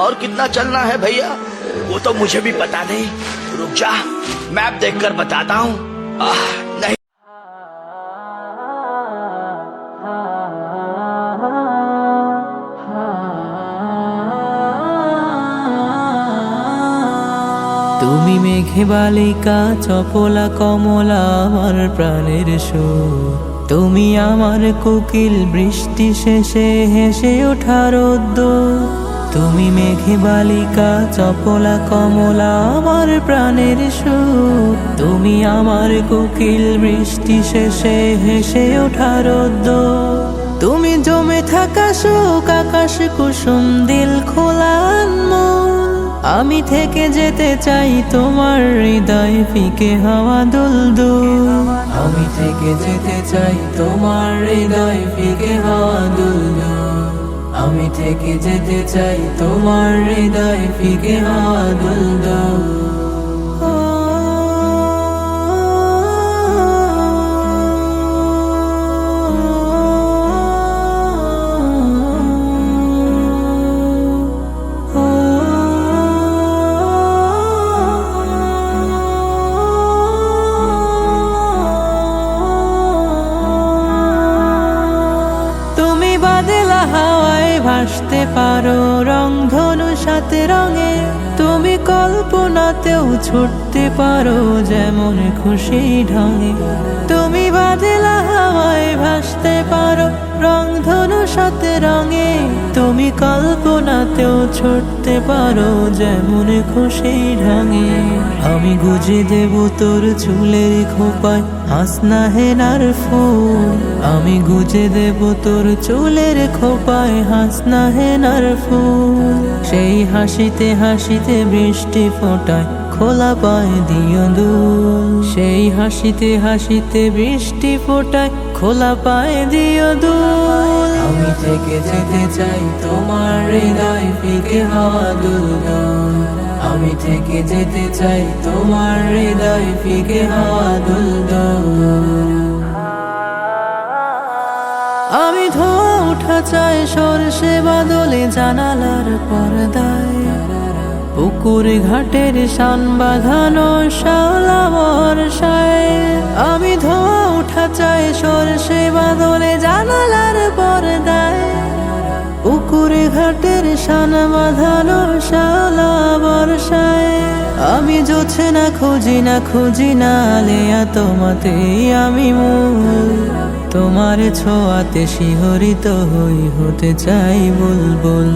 और कितना चलना है भैया वो तो मुझे भी पता नहीं। रुक जा, मैप देखकर बताता हूँ। नहीं, তুমি মেঘে বালিকা চপলা কমলা আমার প্রাণের সুর, তুমি আমার কোকিল বৃষ্টি শেষে হেসে ওঠা রোদ্দুর। তুমি মেঘে বালিকা চপলা কমলা আমার প্রাণের সুর, তুমি আমার কোকিল বৃষ্টি শেষে হেসে ওঠা রোদ্দুর। তুমি জমে থাকা শোক আকাশ কুসুম দিল খোলা আনমোল, আমি থেকে যেতে চাই তোমার হৃদয় ফিকে হাওয়া দুলদুল। আমি থেকে যেতে চাই তোমার হৃদয় ফিকে হাওয়া দুলদুল। আমি থেকে যেতে চাই তোমার হৃদয় ফিকে হাওয়া দুলদুল। বাদলা হাওয়ায় ভাসতে পারো রংধনু সাথে রঙে, তুমি কল্পনাতেও ছুটতে পারো যেমন খুশি ঢঙে। তুমি বাদলা হাওয়ায় ভাসতে পারো রংধনু সাথে রঙে, তুমি কল্পনাতেও ছুটতে পারো যেমন খুশি ঢঙে। আমি গুজে দেব তোর চুলের খোপায় হাসনা হেনার ফুল, আমি গুজে দেব তোর চুলের খোপায় হাসনা হেনার ফুল। সেই হাসিতে হাসিতে বৃষ্টি ফোটায় খোলা পায় দিও দুল, সেই হাসিতে হাসিতে বৃষ্টি ফোটায় খোলা পায় দিও দুল। আমি থেকে যেতে চাই তোমার হৃদয় ফিকে হাওয়া দুলদুল, আমি থেকে যেতে চাই তোমার হৃদয় ফিকে হাওয়া দুলদুল। আমি ধোঁয়া উঠা চাই সরষে বাদলে জানালার পর্দায়, পুকুর ঘাটের শান বাঁধানো শাওলা বর্ষায়। আমি ধোঁয়া উঠা চাই সরষে বাদলে জানালার পর্দায়, পুকুর ঘাটের শান বাঁধানো শাওলা বর্ষায়। আমি জোছে না খুঁজি না আলেয়া তোমাতেই আমি মূল, তোমার ছোঁয়াতে শিহরিত হই হতে চাই বুলবুল।